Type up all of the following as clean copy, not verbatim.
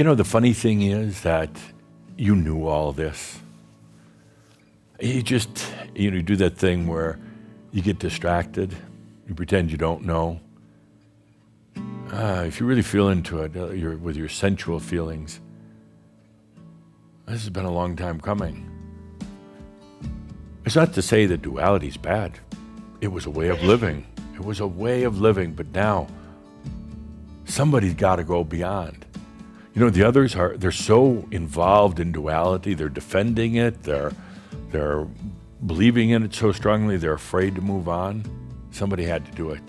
The funny thing is that you knew all this. You just, you do that thing where you get distracted, you pretend you don't know. If you really feel into it, with your sensual feelings, this has been a long time coming. It's not to say that duality is bad. It was a way of living. It was a way of living, but now somebody's got to go beyond. The others they're so involved in duality, they're defending it, they're believing in it so strongly, they're afraid to move on. Somebody had to do it.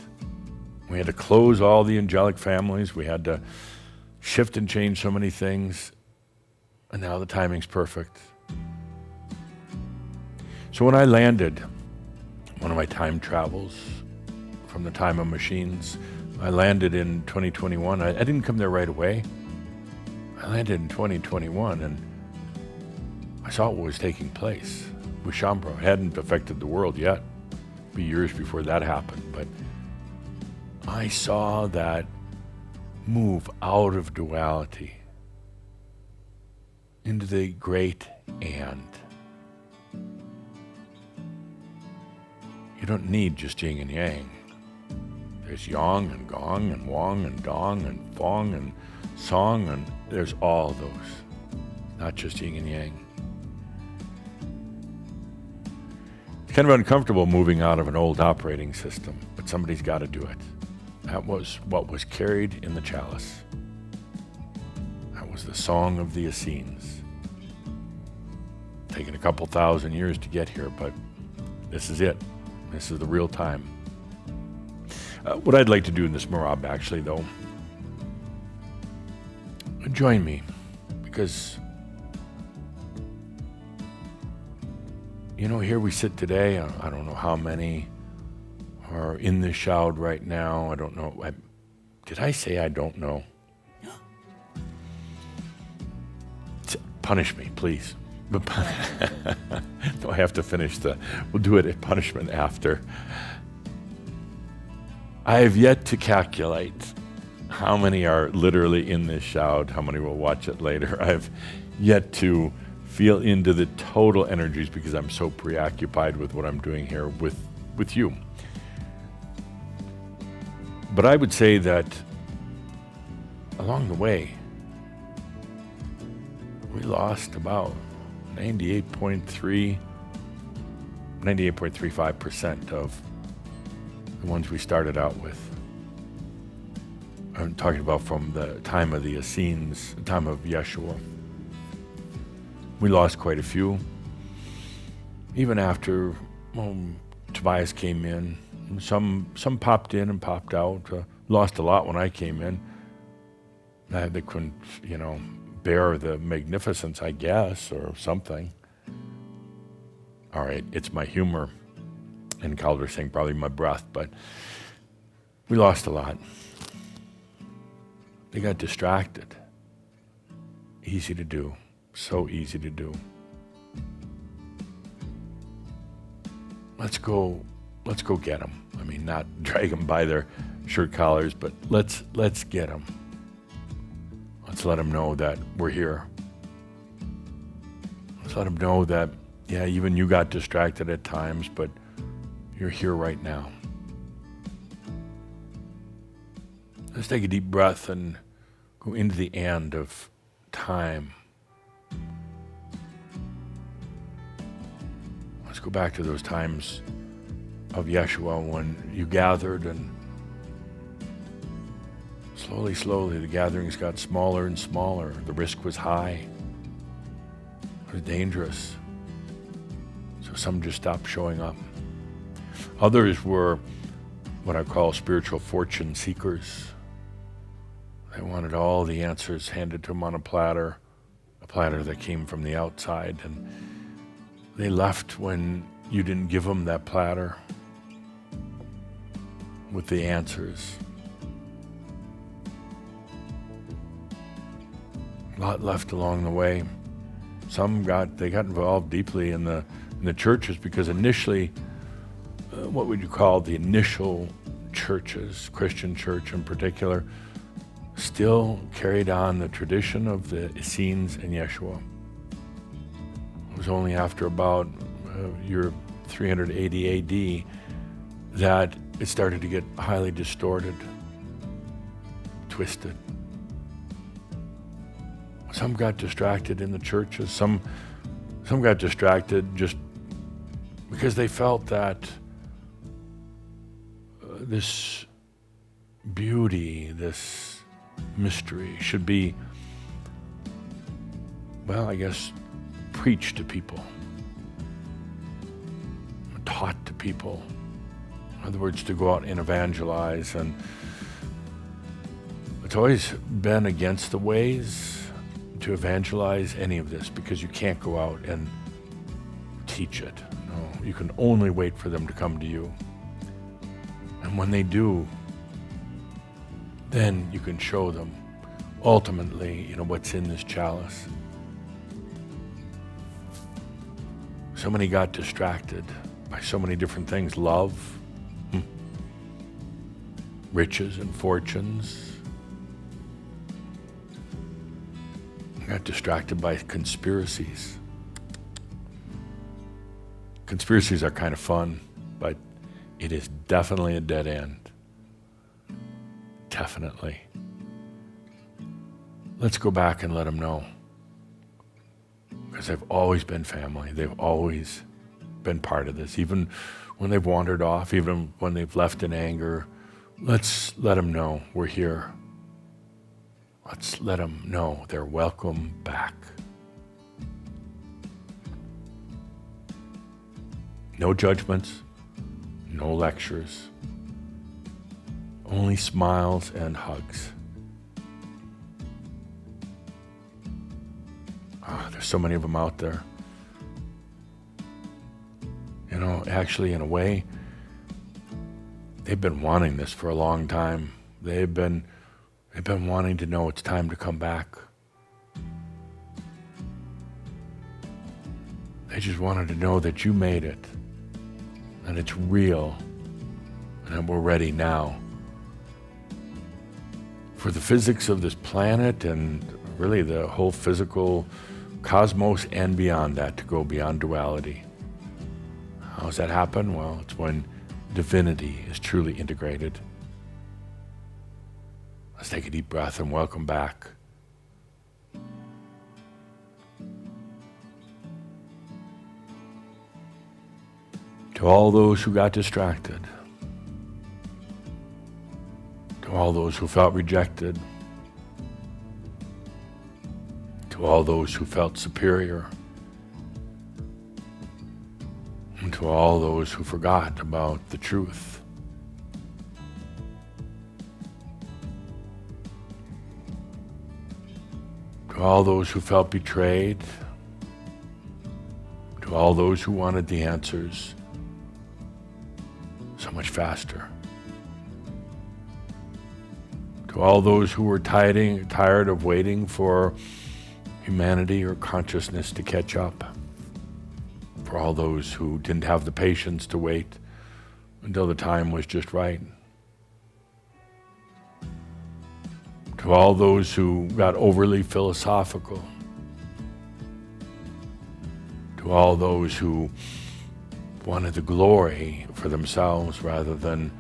We had to close all the angelic families. We had to shift and change so many things. And now the timing's perfect. So when I landed, one of my time travels from the time of machines, I landed in 2021. I didn't come there right away. I landed in 2021 and I saw what was taking place with Shambhala. It hadn't affected the world yet. It'd be years before that happened, but I saw that move out of duality into the great and. You don't need just yin and yang. There's yang and gong and wang and dong and fong and song, and there's all those, not just yin and yang. It's kind of uncomfortable moving out of an old operating system, but somebody's got to do it. That was what was carried in the chalice. That was the song of the Essenes. Taken a couple thousand years to get here, but this is it. This is the real time. What I'd like to do in this Merabh, actually, though, join me, because here we sit today. I don't know how many are in this shroud right now. I don't know. Did I say I don't know? Punish me, please. No, I have to finish we'll do it at punishment after. I have yet to calculate how many are literally in this shroud, how many will watch it later. I've yet to feel into the total energies because I'm so preoccupied with what I'm doing here with you. But I would say that along the way, we lost about 98.35% of the ones we started out with. I'm talking about from the time of the Essenes, the time of Yeshua. We lost quite a few. Even after Tobias came in, some popped in and popped out. Lost a lot when I came in. They couldn't, bear the magnificence, I guess, or something. All right, it's my humor, and Calder saying probably my breath, but we lost a lot. They got distracted. Easy to do, so easy to do. Let's go get them. I mean, not drag them by their shirt collars, but let's get them. Let's let them know that we're here. Let's let them know that, yeah, even you got distracted at times, but you're here right now. Let's take a deep breath and go into the end of time. Let's go back to those times of Yeshua when you gathered, and slowly the gatherings got smaller and smaller. The risk was high. It was dangerous. So some just stopped showing up. Others were what I call spiritual fortune seekers. They wanted all the answers handed to them on a platter that came from the outside, and they left when you didn't give them that platter with the answers. A lot left along the way. Some got involved deeply in the churches, because initially, what would you call the initial churches, Christian church in particular, still carried on the tradition of the Essenes and Yeshua. It was only after about year 380 AD that it started to get highly distorted, twisted. Some got distracted in the churches. Some got distracted just because they felt that this beauty, this mystery should be, well, I guess, preached to people, taught to people. In other words, to go out and evangelize. And it's always been against the ways to evangelize any of this, because you can't go out and teach it. No, you can only wait for them to come to you. And when they do, then you can show them ultimately, what's in this chalice. So many got distracted by so many different things. Love, riches and fortunes. Got distracted by conspiracies. Conspiracies are kind of fun, but it is definitely a dead end. Definitely. Let's go back and let them know. Because they've always been family. They've always been part of this. Even when they've wandered off, even when they've left in anger, let's let them know we're here. Let's let them know they're welcome back. No judgments, no lectures, only smiles and hugs. There's so many of them out there. Actually, in a way, they've been wanting this for a long time. They've been wanting to know it's time to come back. They just wanted to know that you made it, and it's real, and that we're ready now. For the physics of this planet and really the whole physical cosmos and beyond that to go beyond duality. How does that happen? Well, it's when divinity is truly integrated. Let's take a deep breath and welcome back. To all those who got distracted, to all those who felt rejected, to all those who felt superior, and to all those who forgot about the truth. To all those who felt betrayed, to all those who wanted the answers so much faster. To all those who were tired of waiting for humanity or consciousness to catch up. For all those who didn't have the patience to wait until the time was just right. To all those who got overly philosophical. To all those who wanted the glory for themselves rather than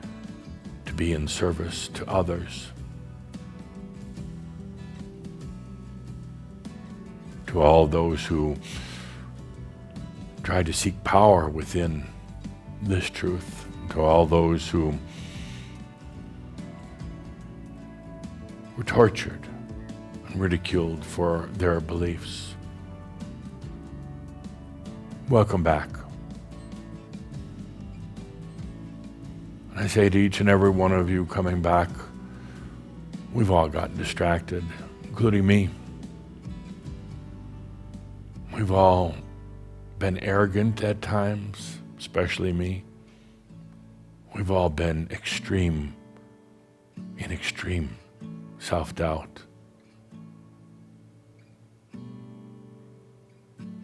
to be in service to others. To all those who tried to seek power within this truth. To all those who were tortured and ridiculed for their beliefs. Welcome back. And I say to each and every one of you coming back, we've all gotten distracted, including me. We've all been arrogant at times, especially me. We've all been in extreme self-doubt.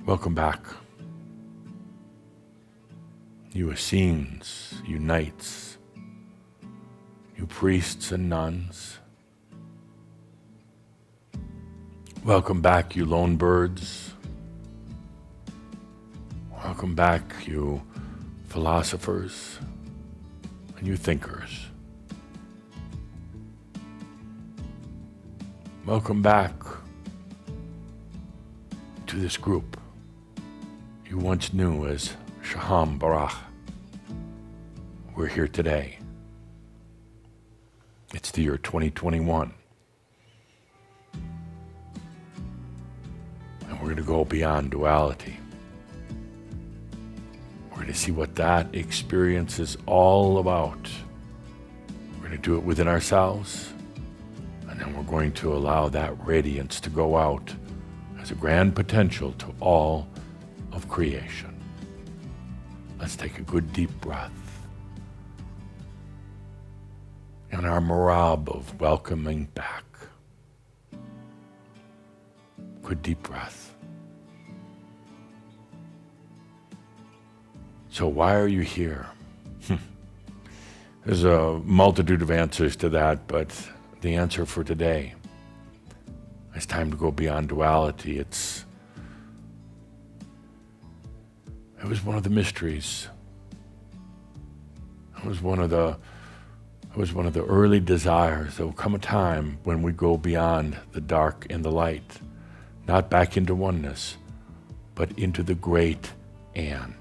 Welcome back. You Essenes, you knights, you priests and nuns, Welcome back, you lone birds. Welcome back, you philosophers and you thinkers. Welcome back to this group you once knew as Shaham Barach. We're here today. It's the year 2021. And we're going to go beyond duality. We're going to see what that experience is all about. We're going to do it within ourselves, and then we're going to allow that radiance to go out as a grand potential to all of creation. Let's take a good deep breath. And our Merabh of welcoming back. Good deep breath. So why are you here? There's a multitude of answers to that, but the answer for today, it's time to go beyond duality. It was one of the mysteries. It was one of the early desires. There will come a time when we go beyond the dark and the light, not back into oneness, but into the great and.